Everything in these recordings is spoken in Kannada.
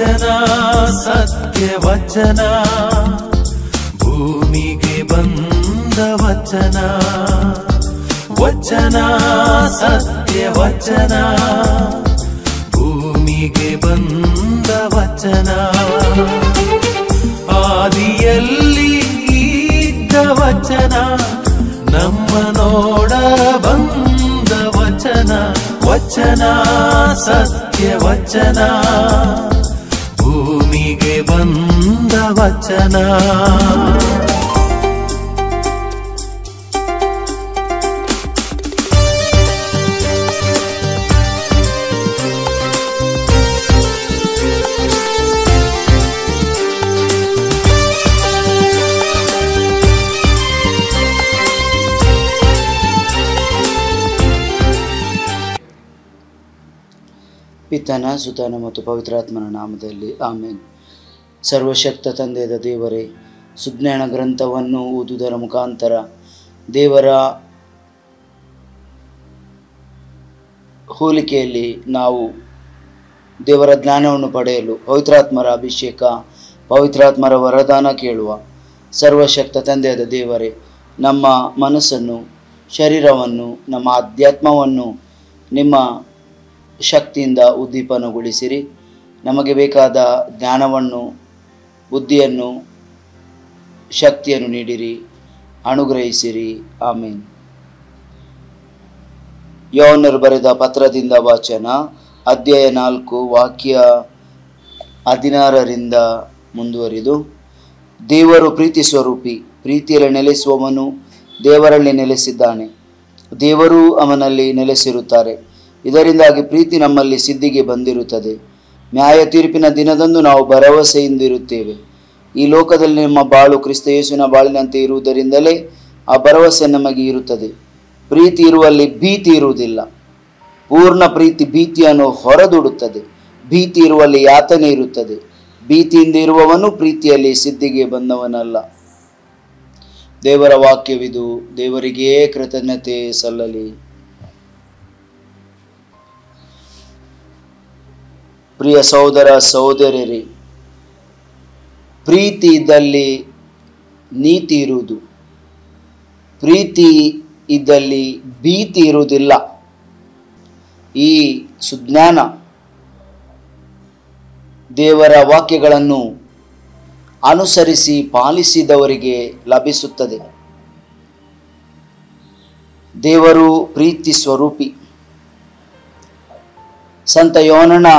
ವಚನ ಸತ್ಯ ವಚನ, ಭೂಮಿಗೆ ಬಂದ ವಚನ. ವಚನ ಸತ್ಯ ವಚನ, ಭೂಮಿಗೆ ಬಂದ ವಚನ. ಆದಿಯಲ್ಲಿ ಇದ್ದ ವಚನ, ನಮ್ಮ ನೋಡ ಬಂದ ವಚನ. ವಚನ ಸತ್ಯ ವಚನ, ಭೂಮಿಗೆ ಬಂದ ವಚನ. ಪಿತನ ಸುತನ ಮತ್ತು ಪವಿತ್ರಾತ್ಮನ ನಾಮದಲ್ಲಿ ಆಮೇನ್. ಸರ್ವಶಕ್ತ ತಂದೆಯಾದ ದೇವರೇ, ಸುಜ್ಞಾನ ಗ್ರಂಥವನ್ನು ಓದುವುದರ ಮುಖಾಂತರ ದೇವರ ಹೋಲಿಕೆಯಲ್ಲಿ ನಾವು ದೇವರ ಜ್ಞಾನವನ್ನು ಪಡೆಯಲು ಪವಿತ್ರಾತ್ಮರ ಅಭಿಷೇಕ, ಪವಿತ್ರಾತ್ಮರ ವರದಾನ ಕೇಳುವ ಸರ್ವಶಕ್ತ ತಂದೆಯಾದ ದೇವರೇ, ನಮ್ಮ ಮನಸ್ಸನ್ನು, ಶರೀರವನ್ನು, ನಮ್ಮ ಆಧ್ಯಾತ್ಮವನ್ನು ನಿಮ್ಮ ಶಕ್ತಿಯಿಂದ ಉದ್ದೀಪನಗೊಳಿಸಿರಿ. ನಮಗೆ ಬೇಕಾದ ಜ್ಞಾನವನ್ನು, ಬುದ್ಧಿಯನ್ನು, ಶಕ್ತಿಯನ್ನು ನೀಡಿರಿ, ಅನುಗ್ರಹಿಸಿರಿ. ಆಮೇನ್. ಯೋಹನ್ನರು ಬರೆದ ಪತ್ರದಿಂದ ವಾಚನ, ಅಧ್ಯಾಯ 4 ವಾಕ್ಯ 16ರಿಂದ ಮುಂದುವರಿದು. ದೇವರು ಪ್ರೀತಿ ಸ್ವರೂಪಿ, ಪ್ರೀತಿಯಲ್ಲಿ ನೆಲೆಸುವವನು ದೇವರಲ್ಲಿ ನೆಲೆಸಿದ್ದಾನೆ, ದೇವರು ಅವನಲ್ಲಿ ನೆಲೆಸಿರುತ್ತಾರೆ. ಇದರಿಂದಾಗಿ ಪ್ರೀತಿ ನಮ್ಮಲ್ಲಿ ಸಿದ್ಧಿಗೆ ಬಂದಿರುತ್ತದೆ. ನ್ಯಾಯ ತೀರ್ಪಿನ ದಿನದಂದು ನಾವು ಭರವಸೆಯಿಂದಿರುತ್ತೇವೆ. ಈ ಲೋಕದಲ್ಲಿ ನಮ್ಮ ಬಾಳು ಕ್ರಿಸ್ತ ಯೇಸುವಿನ ಬಾಳಿನಂತೆ ಇರುವುದರಿಂದಲೇ ಆ ಭರವಸೆ ನಮಗೆ ಇರುತ್ತದೆ. ಪ್ರೀತಿ ಇರುವಲ್ಲಿ ಭೀತಿ ಇರುವುದಿಲ್ಲ. ಪೂರ್ಣ ಪ್ರೀತಿ ಭೀತಿಯನ್ನು ಹೊರದೂಡುತ್ತದೆ. ಭೀತಿ ಇರುವಲ್ಲಿ ಯಾತನೆ ಇರುತ್ತದೆ. ಭೀತಿಯಿಂದ ಇರುವವನು ಪ್ರೀತಿಯಲ್ಲಿ ಸಿದ್ಧಿಗೆ ಬಂದವನಲ್ಲ. ದೇವರ ವಾಕ್ಯವಿದು. ದೇವರಿಗೇ ಕೃತಜ್ಞತೆ ಸಲ್ಲಲಿ. ಪ್ರಿಯ ಸಹೋದರ ಸಹೋದರಿಯರೇ, ಪ್ರೀತಿ ಇದ್ದಲ್ಲಿ ನೀತಿ ಇರುವುದು, ಪ್ರೀತಿ ಇದ್ದಲ್ಲಿ ಭೀತಿ ಇರುವುದಿಲ್ಲ. ಈ ಸುಜ್ಞಾನ ದೇವರ ವಾಕ್ಯಗಳನ್ನು ಅನುಸರಿಸಿ ಪಾಲಿಸಿದವರಿಗೆ ಲಭಿಸುತ್ತದೆ. ದೇವರು ಪ್ರೀತಿ ಸ್ವರೂಪಿ. ಸಂತ ಯೋಹನನ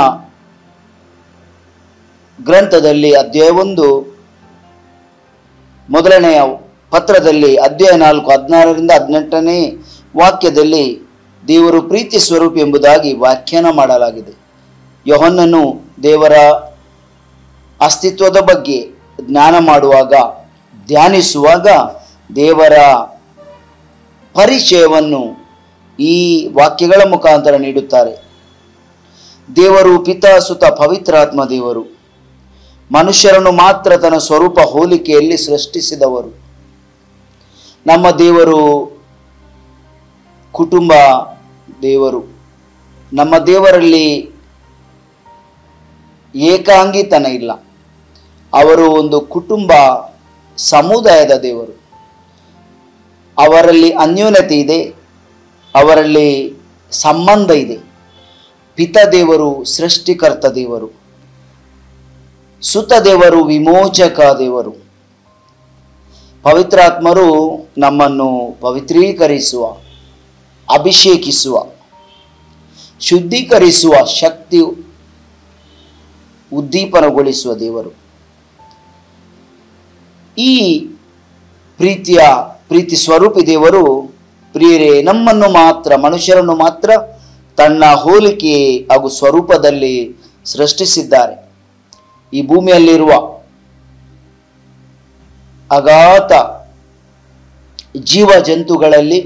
ಗ್ರಂಥದಲ್ಲಿ ಅಧ್ಯಾಯ 1 ಮೊದಲನೆಯ ಪತ್ರದಲ್ಲಿ ಅಧ್ಯಾಯ 4 16ರಿಂದ 18ನೇ ವಾಕ್ಯದಲ್ಲಿ ದೇವರು ಪ್ರೀತಿ ಸ್ವರೂಪಿ ಎಂಬುದಾಗಿ ವ್ಯಾಖ್ಯಾನ ಮಾಡಲಾಗಿದೆ. ಯೋಹನ್ನನು ದೇವರ ಅಸ್ತಿತ್ವದ ಬಗ್ಗೆ ಜ್ಞಾನ ಮಾಡುವಾಗ, ಧ್ಯಾನಿಸುವಾಗ ದೇವರ ಪರಿಚಯವನ್ನು ಈ ವಾಕ್ಯಗಳ ಮುಖಾಂತರ ನೀಡುತ್ತಾರೆ. ದೇವರು ಪಿತಾ ಸುತ ಪವಿತ್ರಾತ್ಮ ದೇವರು. ಮನುಷ್ಯರನ್ನು ಮಾತ್ರ ತನ್ನ ಸ್ವರೂಪ ಹೋಲಿಕೆಯಲ್ಲಿ ಸೃಷ್ಟಿಸಿದವರು. ನಮ್ಮ ದೇವರು ಕುಟುಂಬ ದೇವರು. ನಮ್ಮ ದೇವರಲ್ಲಿ ಏಕಾಂಗಿತನ ಇಲ್ಲ. ಅವರು ಒಂದು ಕುಟುಂಬ ಸಮುದಾಯದ ದೇವರು. ಅವರಲ್ಲಿ ಅನ್ಯೋನ್ಯತೆ ಇದೆ, ಅವರಲ್ಲಿ ಸಂಬಂಧ ಇದೆ. ಪಿತ ದೇವರು ಸೃಷ್ಟಿಕರ್ತ ದೇವರು, ಸುತ ದೇವರು ವಿಮೋಚಕ ದೇವರು. ಪವಿತ್ರಾತ್ಮರು ನಮ್ಮನ್ನು ಪವಿತ್ರೀಕರಿಸುವ, ಅಭಿಷೇಕಿಸುವ, ಶುದ್ಧೀಕರಿಸುವ ಶಕ್ತಿ ಉದ್ದೀಪನಗೊಳಿಸುವ ದೇವರು. ಈ ಪ್ರೀತಿ ಸ್ವರೂಪಿ ದೇವರು ಪ್ರಿಯರೇ ನಮ್ಮನ್ನು ಮಾತ್ರ, ಮನುಷ್ಯರನ್ನು ಮಾತ್ರ ತನ್ನ ಹೋಲಿಕೆ ಹಾಗೂ ಸ್ವರೂಪದಲ್ಲಿ ಸೃಷ್ಟಿಸಿದ್ದಾರೆ. ಈ ಭೂಮಿಯಲ್ಲಿರುವ ಅಗಾಧ ಜೀವ ಜಂತುಗಳಲ್ಲಿ,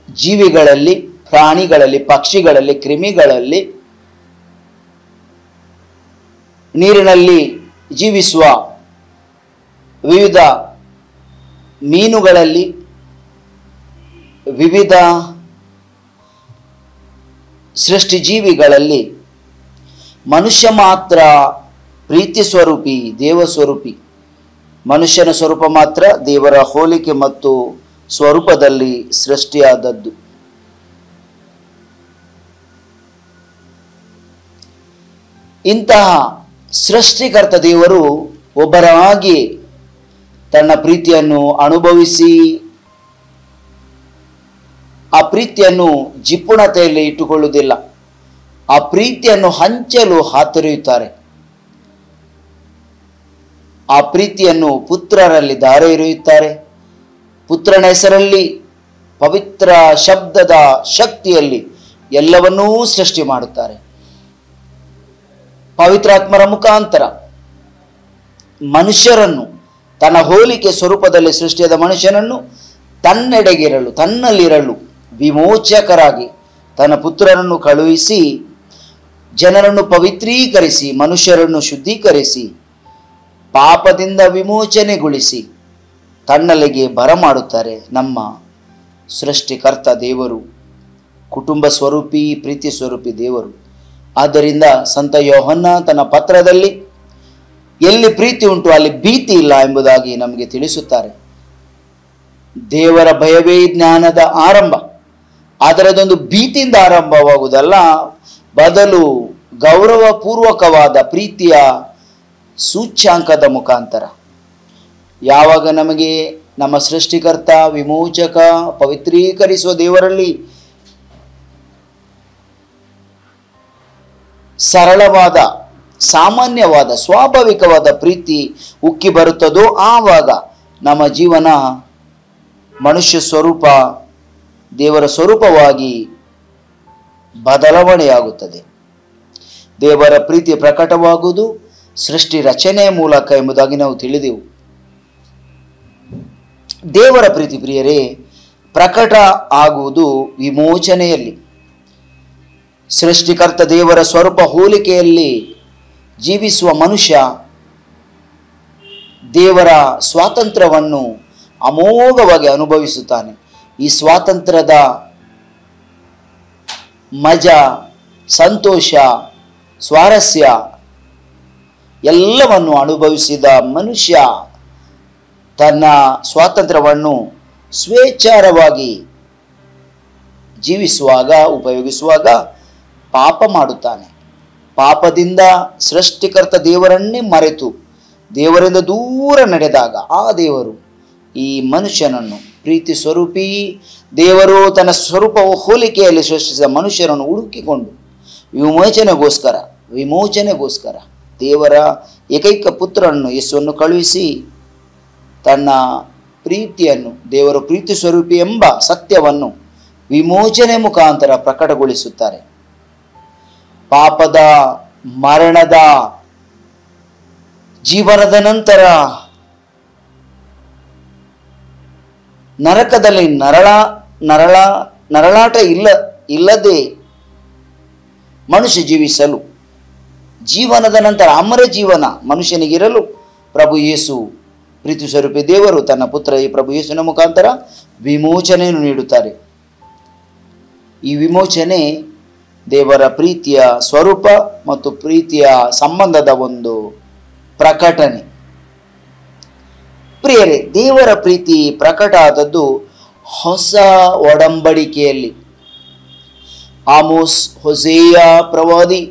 ಜೀವಿಗಳಲ್ಲಿ, ಪ್ರಾಣಿಗಳಲ್ಲಿ, ಪಕ್ಷಿಗಳಲ್ಲಿ, ಕ್ರಿಮಿಗಳಲ್ಲಿ, ನೀರಿನಲ್ಲಿ ಜೀವಿಸುವ ವಿವಿಧ ಮೀನುಗಳಲ್ಲಿ, ವಿವಿಧ ಸೃಷ್ಟಿ ಜೀವಿಗಳಲ್ಲಿ ಮನುಷ್ಯ ಮಾತ್ರ ಪ್ರೀತಿ ಸ್ವರೂಪಿ, ದೇವ ಸ್ವರೂಪಿ. ಮನುಷ್ಯನ ಸ್ವರೂಪ ಮಾತ್ರ ದೇವರ ಹೋಲಿಕೆ ಮತ್ತು ಸ್ವರೂಪದಲ್ಲಿ ಸೃಷ್ಟಿಯಾದದ್ದು. ಇಂತಹ ಸೃಷ್ಟಿಕರ್ತ ದೇವರು ಒಬ್ಬರಾಗಿ ತನ್ನ ಪ್ರೀತಿಯನ್ನು ಅನುಭವಿಸಿ ಆ ಪ್ರೀತಿಯನ್ನು ಜಿಪುಣತೆಯಲ್ಲಿ ಇಟ್ಟುಕೊಳ್ಳುವುದಿಲ್ಲ. ಆ ಪ್ರೀತಿಯನ್ನು ಹಂಚಲು ಹಾತೊರೆಯುತ್ತಾರೆ. ಆ ಪ್ರೀತಿಯನ್ನು ಪುತ್ರರಲ್ಲಿ ಧಾರೆ ಎರೆಯುತ್ತಾರೆ. ಪುತ್ರನ ಹೆಸರಲ್ಲಿ, ಪವಿತ್ರ ಶಬ್ದದ ಶಕ್ತಿಯಲ್ಲಿ ಎಲ್ಲವನ್ನೂ ಸೃಷ್ಟಿ ಮಾಡುತ್ತಾರೆ. ಪವಿತ್ರಾತ್ಮರ ಮುಖಾಂತರ ಮನುಷ್ಯರನ್ನು, ತನ್ನ ಹೋಲಿಕೆ ಸ್ವರೂಪದಲ್ಲಿ ಸೃಷ್ಟಿಯಾದ ಮನುಷ್ಯನನ್ನು ತನ್ನೆಡೆಗಿರಲು, ತನ್ನಲ್ಲಿರಲು ವಿಮೋಚಕರಾಗಿ ತನ್ನ ಪುತ್ರನನ್ನು ಕಳುಹಿಸಿ ಜನರನ್ನು ಪವಿತ್ರೀಕರಿಸಿ ಮನುಷ್ಯರನ್ನು ಶುದ್ಧೀಕರಿಸಿ ಪಾಪದಿಂದ ವಿಮೋಚನೆಗೊಳಿಸಿ ತನ್ನಲ್ಲಿಗೆ ಬರಮಾಡುತ್ತಾರೆ. ನಮ್ಮ ಸೃಷ್ಟಿಕರ್ತ ದೇವರು ಕುಟುಂಬ ಸ್ವರೂಪಿ, ಪ್ರೀತಿ ಸ್ವರೂಪಿ ದೇವರು. ಆದ್ದರಿಂದ ಸಂತ ಯೋಹನ್ನ ತನ್ನ ಪತ್ರದಲ್ಲಿ ಎಲ್ಲಿ ಪ್ರೀತಿ ಉಂಟು ಅಲ್ಲಿ ಭೀತಿ ಇಲ್ಲ ಎಂಬುದಾಗಿ ನಮಗೆ ತಿಳಿಸುತ್ತಾರೆ. ದೇವರ ಭಯವೇ ಜ್ಞಾನದ ಆರಂಭ. ಆದರೆ ಅದೊಂದು ಭೀತಿಯಿಂದ ಆರಂಭವಾಗುವುದಲ್ಲ, ಬದಲು ಗೌರವಪೂರ್ವಕವಾದ ಪ್ರೀತಿಯ ಸೂಚ್ಯಾಂಕದ ಮುಖಾಂತರ. ಯಾವಾಗ ನಮಗೆ ನಮ್ಮ ಸೃಷ್ಟಿಕರ್ತ, ವಿಮೋಚಕ, ಪವಿತ್ರೀಕರಿಸುವ ದೇವರಲ್ಲಿ ಸರಳವಾದ, ಸಾಮಾನ್ಯವಾದ, ಸ್ವಾಭಾವಿಕವಾದ ಪ್ರೀತಿ ಉಕ್ಕಿ ಬರುತ್ತದೋ ಆವಾಗ ನಮ್ಮ ಜೀವನ ಮನುಷ್ಯ ಸ್ವರೂಪ ದೇವರ ಸ್ವರೂಪವಾಗಿ ಬದಲಾವಣೆಯಾಗುತ್ತದೆ. ದೇವರ ಪ್ರೀತಿ ಪ್ರಕಟವಾಗುವುದು ಸೃಷ್ಟಿ ರಚನೆಯ ಮೂಲಕ ಎಂಬುದಾಗಿ ನಾವು ತಿಳಿದೆವು. ದೇವರ ಪ್ರೀತಿ ಪ್ರಿಯರೇ ಪ್ರಕಟ ಆಗುವುದು ವಿಮೋಚನೆಯಲ್ಲಿ. ಸೃಷ್ಟಿಕರ್ತ ದೇವರ ಸ್ವರೂಪ ಹೋಲಿಕೆಯಲ್ಲಿ ಜೀವಿಸುವ ಮನುಷ್ಯ ದೇವರ ಸ್ವಾತಂತ್ರ್ಯವನ್ನು ಅಮೋಘವಾಗಿ ಅನುಭವಿಸುತ್ತಾನೆ. ಈ ಸ್ವಾತಂತ್ರ್ಯದ ಮಜಾ, ಸಂತೋಷ, ಸ್ವಾರಸ್ಯ ಎಲ್ಲವನ್ನು ಅನುಭವಿಸಿದ ಮನುಷ್ಯ ತನ್ನ ಸ್ವಾತಂತ್ರ್ಯವನ್ನು ಸ್ವೇಚ್ಛಾರವಾಗಿ ಜೀವಿಸುವಾಗ, ಉಪಯೋಗಿಸುವಾಗ ಪಾಪ ಮಾಡುತ್ತಾನೆ. ಪಾಪದಿಂದ ಸೃಷ್ಟಿಕರ್ತ ದೇವರನ್ನೇ ಮರೆತು ದೇವರಿಂದ ದೂರ ನಡೆದಾಗ ಆ ದೇವರು ಈ ಮನುಷ್ಯನನ್ನು ಪ್ರೀತಿ ಸ್ವರೂಪಿ ದೇವರು ತನ್ನ ಸ್ವರೂಪ ಹೋಲಿಕೆಯಲ್ಲಿ ಸೃಷ್ಟಿಸಿದ ಮನುಷ್ಯನನ್ನು ಹುಡುಕಿಕೊಂಡು ವಿಮೋಚನೆಗೋಸ್ಕರ ದೇವರ ಏಕೈಕ ಪುತ್ರನನ್ನು ಯೇಸುವನ್ನು ಕಳುಹಿಸಿ ತನ್ನ ಪ್ರೀತಿಯನ್ನು, ದೇವರ ಪ್ರೀತಿ ಸ್ವರೂಪಿ ಎಂಬ ಸತ್ಯವನ್ನು ವಿಮೋಚನೆ ಮುಖಾಂತರ ಪ್ರಕಟಗೊಳಿಸುತ್ತಾರೆ. ಪಾಪದ, ಮರಣದ ಜೀವನದ ನಂತರ ನರಕದಲ್ಲಿ ನರಳಾಟ ಇಲ್ಲದೆ ಮನುಷ್ಯ ಜೀವಿಸಲು, ಜೀವನದ ನಂತರ ಅಮರ ಜೀವನ ಮನುಷ್ಯನಿಗಿರಲು ಪ್ರಭು ಯೇಸು ಪ್ರೀತಿ ಸ್ವರೂಪಿ ದೇವರು ತನ್ನ ಪುತ್ರ ಈ ಪ್ರಭು ಯೇಸುವಿನ ಮುಖಾಂತರ ವಿಮೋಚನೆಯನ್ನು ನೀಡುತ್ತಾರೆ. ಈ ವಿಮೋಚನೆ ದೇವರ ಪ್ರೀತಿಯ ಸ್ವರೂಪ ಮತ್ತು ಪ್ರೀತಿಯ ಸಂಬಂಧದ ಒಂದು ಪ್ರಕಟಣೆ. ಪ್ರಿಯರೇ, ದೇವರ ಪ್ರೀತಿ ಪ್ರಕಟ ಆದದ್ದು ಹೊಸ ಒಡಂಬಡಿಕೆಯಲ್ಲಿ. ಆಮೋಸ್, ಹೋಸೇಯ ಪ್ರವಾದಿ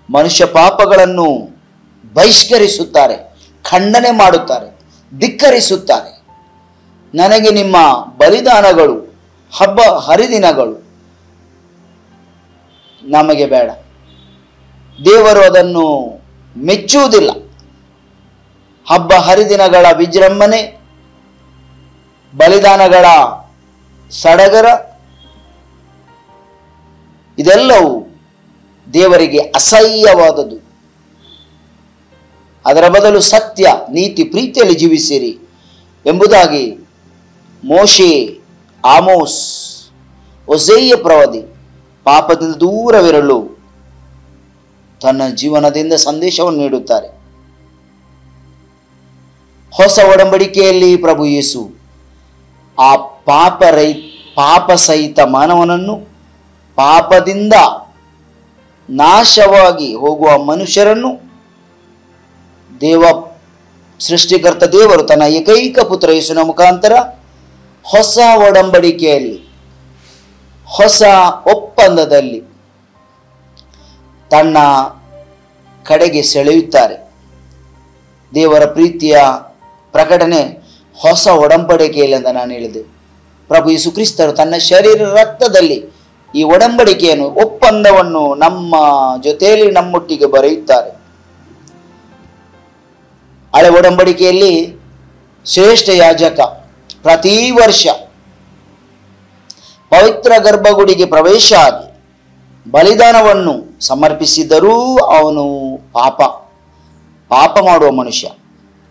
ಮನುಷ್ಯ ಪಾಪಗಳನ್ನು ಬಹಿಷ್ಕರಿಸುತ್ತಾರೆ, ಖಂಡನೆ ಮಾಡುತ್ತಾರೆ, ಧಿಕ್ಕರಿಸುತ್ತಾರೆ. ನನಗೆ ನಿಮ್ಮ ಬಲಿದಾನಗಳು, ಹಬ್ಬ ಹರಿದಿನಗಳು ನಮಗೆ ಬೇಡ. ದೇವರು ಅದನ್ನು ಮೆಚ್ಚುವುದಿಲ್ಲ. ಹಬ್ಬ ಹರಿದಿನಗಳ ವಿಜೃಂಭಣೆ, ಬಲಿದಾನಗಳ ಸಡಗರ ಇದೆಲ್ಲವೂ ದೇವರಿಗೆ ಅಸಹ್ಯವಾದದ್ದು. ಅದರ ಬದಲು ಸತ್ಯ, ನೀತಿ, ಪ್ರೀತಿಯಲ್ಲಿ ಜೀವಿಸಿರಿ ಎಂಬುದಾಗಿ ಮೋಶೆ, ಆಮೋಸ್, ಹೋಸೇಯ ಪ್ರವಾದಿ ಪಾಪದಿಂದ ದೂರವಿರಲು ತನ್ನ ಜೀವನದಿಂದ ಸಂದೇಶವನ್ನು ನೀಡುತ್ತಾರೆ. ಹೊಸ ಒಡಂಬಡಿಕೆಯಲ್ಲಿ ಪ್ರಭು ಯೇಸು ಆ ಪಾಪ ಸಹಿತ ಮಾನವನನ್ನು ಪಾಪದಿಂದ ನಾಶವಾಗಿ ಹೋಗುವ ಮನುಷ್ಯರನ್ನು ಸೃಷ್ಟಿಕರ್ತ ದೇವರು ತನ್ನ ಏಕೈಕ ಪುತ್ರ ಯೇಸುವಿನ ಮುಖಾಂತರ ಹೊಸ ಒಡಂಬಡಿಕೆಯಲ್ಲಿ, ಹೊಸ ಒಪ್ಪಂದದಲ್ಲಿ ತನ್ನ ಕಡೆಗೆ ಸೆಳೆಯುತ್ತಾರೆ. ದೇವರ ಪ್ರೀತಿಯ ಪ್ರಕಟಣೆ ಹೊಸ ಒಡಂಬಡಿಕೆಯಲ್ಲಿ ಅಂತ ನಾನು ಹೇಳಿದೆ. ಪ್ರಭು ಯೇಸು ಕ್ರಿಸ್ತರು ತನ್ನ ಶರೀರ ರಕ್ತದಲ್ಲಿ ಈ ಒಡಂಬಡಿಕೆಯನ್ನು, ಒಪ್ಪಂದವನ್ನು ನಮ್ಮ ಜೊತೆಯಲ್ಲಿ ನಮ್ಮೊಟ್ಟಿಗೆ ಬರೆಯುತ್ತಾರೆ. ಹಳೆ ಒಡಂಬಡಿಕೆಯಲ್ಲಿ ಶ್ರೇಷ್ಠ ಯಾಜಕ ಪ್ರತಿ ವರ್ಷ ಪವಿತ್ರ ಗರ್ಭಗುಡಿಗೆ ಪ್ರವೇಶ ಆಗಿ ಬಲಿದಾನವನ್ನು ಸಮರ್ಪಿಸಿದರೂ ಅವನು ಪಾಪ ಮಾಡುವ ಮನುಷ್ಯ.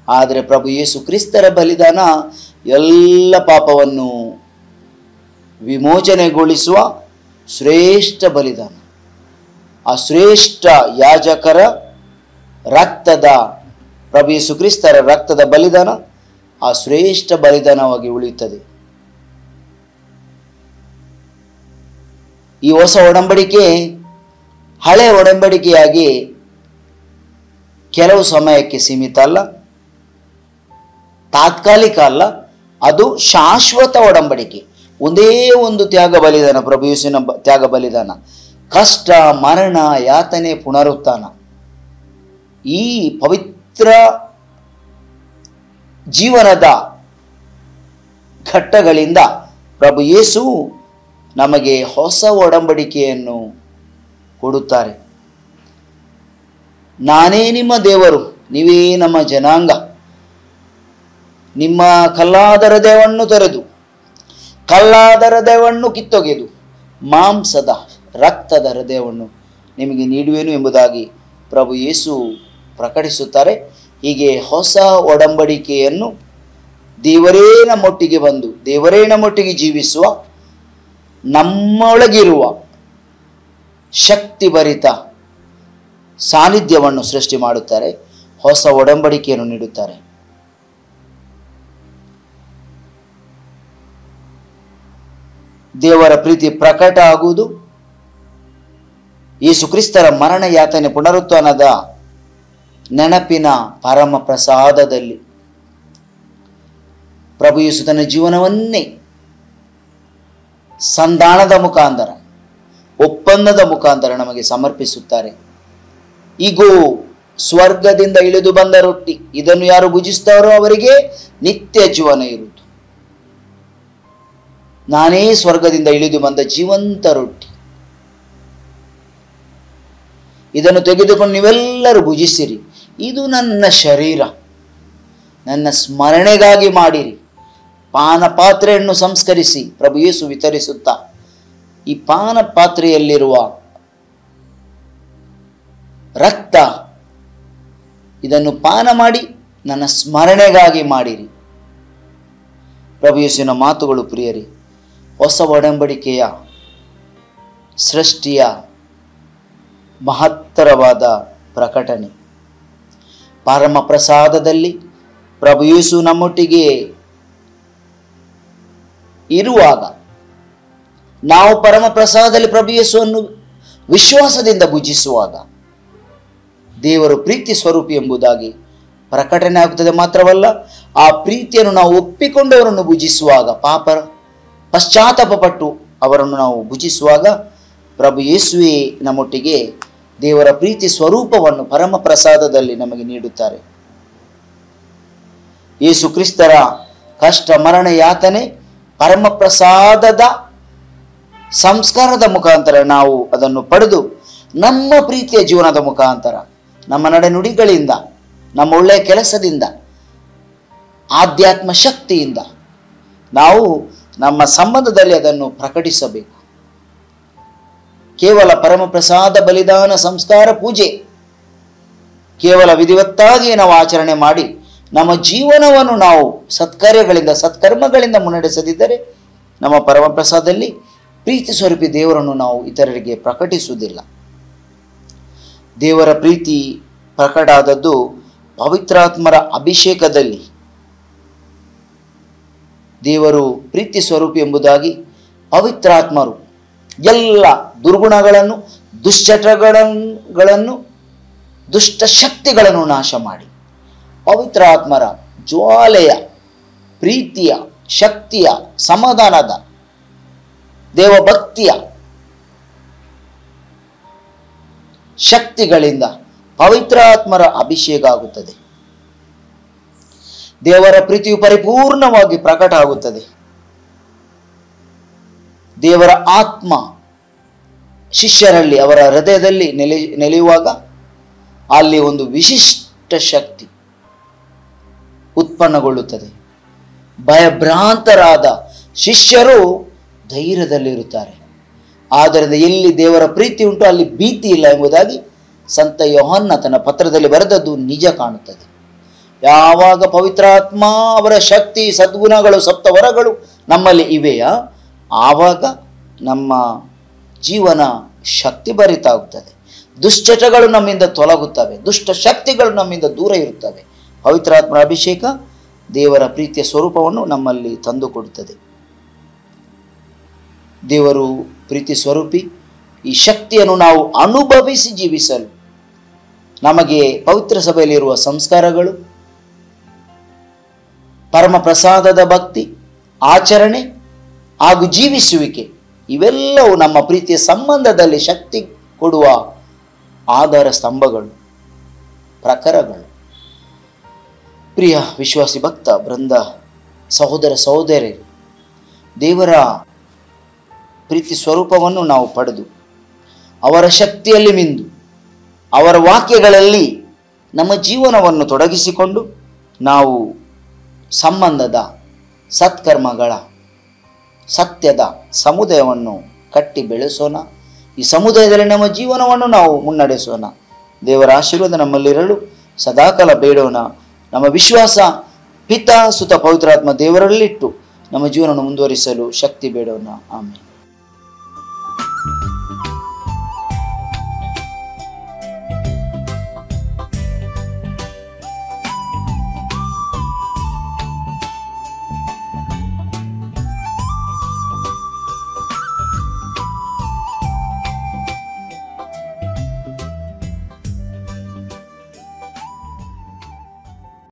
ಆದರೆ ಪ್ರಭು ಯೇಸು ಕ್ರಿಸ್ತರ ಬಲಿದಾನ ಎಲ್ಲ ಪಾಪವನ್ನು ವಿಮೋಚನೆಗೊಳಿಸುವ ಶ್ರೇಷ್ಠ ಬಲಿದಾನ. ಆ ಶ್ರೇಷ್ಠ ಯಾಜಕರ ರಕ್ತದ, ಪ್ರಭು ಯೇಸು ಕ್ರಿಸ್ತರ ರಕ್ತದ ಬಲಿದಾನ ಆ ಶ್ರೇಷ್ಠ ಬಲಿದಾನವಾಗಿ ಉಳಿಯುತ್ತದೆ. ಈ ಹೊಸ ಒಡಂಬಡಿಕೆ ಹಳೆ ಒಡಂಬಡಿಕೆಯಾಗಿ ಕೆಲವು ಸಮಯಕ್ಕೆ ಸೀಮಿತ ಅಲ್ಲ, ತಾತ್ಕಾಲಿಕ ಅಲ್ಲ, ಅದು ಶಾಶ್ವತ ಒಡಂಬಡಿಕೆ. ಒಂದೇ ಒಂದು ತ್ಯಾಗ ಬಲಿದಾನ, ಪ್ರಭು ಯೇಸುವಿನ ತ್ಯಾಗ ಬಲಿದಾನ, ಕಷ್ಟ, ಮರಣ, ಯಾತನೆ, ಪುನರುತ್ಥಾನ. ಈ ಪವಿತ್ರ ಜೀವನದ ಘಟ್ಟಗಳಿಂದ ಪ್ರಭು ಯೇಸು ನಮಗೆ ಹೊಸ ಒಡಂಬಡಿಕೆಯನ್ನು ಕೊಡುತ್ತಾರೆ. ನಾನೇ ನಿಮ್ಮ ದೇವರು, ನೀವೇ ನಮ್ಮ ಜನಾಂಗ. ನಿಮ್ಮ ಕಲ್ಲಾದ ಹೃದಯವನ್ನು ತೊರೆದು, ಕಲ್ಲಾದ ಹೃದಯವನ್ನು ಕಿತ್ತೊಗೆದು, ಮಾಂಸದ ರಕ್ತದ ಹೃದಯವನ್ನು ನಿಮಗೆ ನೀಡುವೆನು ಎಂಬುದಾಗಿ ಪ್ರಭು ಯೇಸು ಪ್ರಕಟಿಸುತ್ತಾರೆ. ಹೀಗೆ ಹೊಸ ಒಡಂಬಡಿಕೆಯನ್ನು ದೇವರೇ ನಮ್ಮೊಟ್ಟಿಗೆ ಬಂದು, ದೇವರೇ ನಮ್ಮೊಟ್ಟಿಗೆ ಜೀವಿಸುವ, ನಮ್ಮೊಳಗಿರುವ ಶಕ್ತಿಭರಿತ ಸಾನ್ನಿಧ್ಯವನ್ನು ಸೃಷ್ಟಿ ಮಾಡುತ್ತಾರೆ, ಹೊಸ ಒಡಂಬಡಿಕೆಯನ್ನು ನೀಡುತ್ತಾರೆ. ದೇವರ ಪ್ರೀತಿ ಪ್ರಕಟ ಆಗುವುದು ಯೇಸು ಕ್ರಿಸ್ತರ ಮರಣ, ಯಾತನೆ, ಪುನರುತ್ಥಾನದ ನೆನಪಿನ ಪರಮ ಪ್ರಸಾದದಲ್ಲಿ. ಪ್ರಭು ಯೇಸು ತನ್ನ ಜೀವನವನ್ನೇ ಸಂಧಾನದ ಮುಖಾಂತರ, ಒಪ್ಪಂದದ ಮುಖಾಂತರ ನಮಗೆ ಸಮರ್ಪಿಸುತ್ತಾರೆ. ಈಗೋ ಸ್ವರ್ಗದಿಂದ ಇಳಿದು ಬಂದ ರೊಟ್ಟಿ, ಇದನ್ನು ಯಾರು ಭುಜಿಸ್ತಾರೋ ಅವರಿಗೆ ನಿತ್ಯ ಜೀವನ ಇರುವುದು. ನಾನೇ ಸ್ವರ್ಗದಿಂದ ಇಳಿದು ಬಂದ ಜೀವಂತ ರೊಟ್ಟಿ, ಇದನ್ನು ತೆಗೆದುಕೊಂಡು ನೀವೆಲ್ಲರೂ ಭುಜಿಸಿರಿ, ಇದು ನನ್ನ ಶರೀರ, ನನ್ನ ಸ್ಮರಣೆಗಾಗಿ ಮಾಡಿರಿ. ಪಾನ ಪಾತ್ರೆಯನ್ನು ಸಂಸ್ಕರಿಸಿ ಪ್ರಭು ಯೇಸು ವಿತರಿಸುತ್ತಾ, ಈ ಪಾನ ಪಾತ್ರೆಯಲ್ಲಿರುವ ರಕ್ತ, ಇದನ್ನು ಪಾನ ಮಾಡಿ ನನ್ನ ಸ್ಮರಣೆಗಾಗಿ ಮಾಡಿರಿ. ಪ್ರಭು ಯೇಸುವಿನ ಮಾತುಗಳು ಪ್ರಿಯರೇ, ಹೊಸ ಒಡಂಬಡಿಕೆಯ ಸೃಷ್ಟಿಯ ಮಹತ್ತರವಾದ ಪ್ರಕಟಣೆ. ಪರಮ ಪ್ರಸಾದದಲ್ಲಿ ಪ್ರಭು ಯೇಸು ನಮ್ಮೊಟ್ಟಿಗೆ ಇರುವಾಗ, ನಾವು ಪರಮ ಪ್ರಸಾದದಲ್ಲಿ ಪ್ರಭು ಯೇಸುವನ್ನು ವಿಶ್ವಾಸದಿಂದ ಭುಜಿಸುವಾಗ ದೇವರು ಪ್ರೀತಿ ಸ್ವರೂಪಿ ಎಂಬುದಾಗಿ ಪ್ರಕಟಣೆ ಆಗುತ್ತದೆ. ಮಾತ್ರವಲ್ಲ, ಆ ಪ್ರೀತಿಯನ್ನು ನಾವು ಒಪ್ಪಿಕೊಂಡವರನ್ನು ಭುಜಿಸುವಾಗ, ಪಶ್ಚಾತ್ತಾಪಪಟ್ಟು ಅವರನ್ನು ನಾವು ಭುಜಿಸುವಾಗ ಪ್ರಭು ಯೇಸುವೇ ನಮ್ಮೊಟ್ಟಿಗೆ ದೇವರ ಪ್ರೀತಿ ಸ್ವರೂಪವನ್ನು ಪರಮ ಪ್ರಸಾದದಲ್ಲಿ ನಮಗೆ ನೀಡುತ್ತಾರೆ. ಯೇಸು ಕ್ರಿಸ್ತರ ಕಷ್ಟ, ಮರಣ, ಯಾತನೆ, ಪರಮ ಪ್ರಸಾದದ ಸಂಸ್ಕಾರದ ಮುಖಾಂತರ ನಾವು ಅದನ್ನು ಪಡೆದು ನಮ್ಮ ಪ್ರೀತಿಯ ಜೀವನದ ಮುಖಾಂತರ, ನಮ್ಮ ನಡೆನುಡಿಗಳಿಂದ, ನಮ್ಮ ಒಳ್ಳೆಯ ಕೆಲಸದಿಂದ, ಆಧ್ಯಾತ್ಮ ಶಕ್ತಿಯಿಂದ ನಾವು ನಮ್ಮ ಸಂಬಂಧದಲ್ಲಿ ಅದನ್ನು ಪ್ರಕಟಿಸಬೇಕು. ಕೇವಲ ಪರಮ ಪ್ರಸಾದ, ಬಲಿದಾನ, ಸಂಸ್ಕಾರ, ಪೂಜೆ ಕೇವಲ ವಿಧಿವತ್ತಾಗಿ ನಾವು ಆಚರಣೆ ಮಾಡಿ ನಮ್ಮ ಜೀವನವನ್ನು ನಾವು ಸತ್ಕಾರ್ಯಗಳಿಂದ, ಸತ್ಕರ್ಮಗಳಿಂದ ಮುನ್ನಡೆಸದಿದ್ದರೆ ನಮ್ಮ ಪರಮ ಪ್ರಸಾದದಲ್ಲಿ ಪ್ರೀತಿ ಸ್ವರೂಪಿ ದೇವರನ್ನು ನಾವು ಇತರರಿಗೆ ಪ್ರಕಟಿಸುವುದಿಲ್ಲ. ದೇವರ ಪ್ರೀತಿ ಪ್ರಕಟ ಆದದ್ದು ಪವಿತ್ರಾತ್ಮರ ಅಭಿಷೇಕದಲ್ಲಿ. ದೇವರು ಪ್ರೀತಿ ಸ್ವರೂಪಿ ಎಂಬುದಾಗಿ ಪವಿತ್ರಾತ್ಮರು ಎಲ್ಲ ದುರ್ಗುಣಗಳನ್ನು, ದುಶ್ಚಟಗಳನ್ನು ದುಷ್ಟ ಶಕ್ತಿಗಳನ್ನು ನಾಶ ಮಾಡಿ ಪವಿತ್ರಾತ್ಮರ ಜ್ವಾಲೆಯ ಪ್ರೀತಿಯ ಶಕ್ತಿಯ ಸಮಾಧಾನದ ದೇವಭಕ್ತಿಯ ಶಕ್ತಿಗಳಿಂದ ಪವಿತ್ರಾತ್ಮರ ಅಭಿಷೇಕ ಆಗುತ್ತದೆ. ದೇವರ ಪ್ರೀತಿಯು ಪರಿಪೂರ್ಣವಾಗಿ ಪ್ರಕಟ ಆಗುತ್ತದೆ. ದೇವರ ಆತ್ಮ ಶಿಷ್ಯರಲ್ಲಿ ಅವರ ಹೃದಯದಲ್ಲಿ ನೆಲೆಯುವಾಗ ಅಲ್ಲಿ ಒಂದು ವಿಶಿಷ್ಟ ಶಕ್ತಿ ಉತ್ಪನ್ನಗೊಳ್ಳುತ್ತದೆ. ಭಯಭ್ರಾಂತರಾದ ಶಿಷ್ಯರು ಧೈರ್ಯದಲ್ಲಿರುತ್ತಾರೆ. ಆದ್ದರಿಂದ ಎಲ್ಲಿ ದೇವರ ಪ್ರೀತಿ ಉಂಟು ಅಲ್ಲಿ ಭೀತಿ ಇಲ್ಲ ಎಂಬುದಾಗಿ ಸಂತ ಯೋಹನ್ನ ತನ್ನ ಪತ್ರದಲ್ಲಿ ಬರೆದದ್ದು ನಿಜ ಕಾಣುತ್ತದೆ. ಯಾವಾಗ ಪವಿತ್ರಾತ್ಮ ಅವರ ಶಕ್ತಿ ಸದ್ಗುಣಗಳು ಸಪ್ತವರಗಳು ನಮ್ಮಲ್ಲಿ ಇವೆಯಾ ಆವಾಗ ನಮ್ಮ ಜೀವನ ಶಕ್ತಿ ಭರಿತ ಆಗುತ್ತದೆ. ದುಶ್ಚಟಗಳು ನಮ್ಮಿಂದ ತೊಲಗುತ್ತವೆ, ದುಷ್ಟ ಶಕ್ತಿಗಳು ನಮ್ಮಿಂದ ದೂರ ಇರುತ್ತವೆ. ಪವಿತ್ರಾತ್ಮರ ಅಭಿಷೇಕ ದೇವರ ಪ್ರೀತಿಯ ಸ್ವರೂಪವನ್ನು ನಮ್ಮಲ್ಲಿ ತಂದುಕೊಡುತ್ತದೆ. ದೇವರು ಪ್ರೀತಿ ಸ್ವರೂಪಿ. ಈ ಶಕ್ತಿಯನ್ನು ನಾವು ಅನುಭವಿಸಿ ಜೀವಿಸಲು ನಮಗೆ ಪವಿತ್ರ ಸಭೆಯಲ್ಲಿರುವ ಸಂಸ್ಕಾರಗಳು, ಪರಮ ಪ್ರಸಾದದ ಭಕ್ತಿ, ಆಚರಣೆ ಹಾಗೂ ಜೀವಿಸುವಿಕೆ ಇವೆಲ್ಲವೂ ನಮ್ಮ ಪ್ರೀತಿಯ ಸಂಬಂಧದಲ್ಲಿ ಶಕ್ತಿ ಕೊಡುವ ಆಧಾರ ಸ್ತಂಭಗಳು, ಪ್ರಖರಗಳು. ಪ್ರಿಯ ವಿಶ್ವಾಸಿ ಭಕ್ತ ವೃಂದ, ಸಹೋದರ ಸಹೋದರಿಯರು, ದೇವರ ಪ್ರೀತಿ ಸ್ವರೂಪವನ್ನು ನಾವು ಪಡೆದು ಅವರ ಶಕ್ತಿಯಲ್ಲಿ ಮಿಂದು ಅವರ ವಾಕ್ಯಗಳಲ್ಲಿ ನಮ್ಮ ಜೀವನವನ್ನು ತೊಡಗಿಸಿಕೊಂಡು ನಾವು ಸಂಬಂಧದ ಸತ್ಕರ್ಮಗಳ ಸತ್ಯದ ಸಮುದಾಯವನ್ನು ಕಟ್ಟಿ ಬೆಳೆಸೋಣ. ಈ ಸಮುದಾಯದಲ್ಲಿ ನಮ್ಮ ಜೀವನವನ್ನು ನಾವು ಮುನ್ನಡೆಸೋಣ. ದೇವರ ಆಶೀರ್ವಾದ ನಮ್ಮಲ್ಲಿರಲು ಸದಾಕಾಲ ಬೇಡೋಣ. ನಮ್ಮ ವಿಶ್ವಾಸ ಪಿತಾ ಸುತ ಪವಿತ್ರಾತ್ಮ ದೇವರಲ್ಲಿಟ್ಟು ನಮ್ಮ ಜೀವನವನ್ನು ಮುಂದುವರಿಸಲು ಶಕ್ತಿ ಬೇಡೋಣ. ಆಮೇಲೆ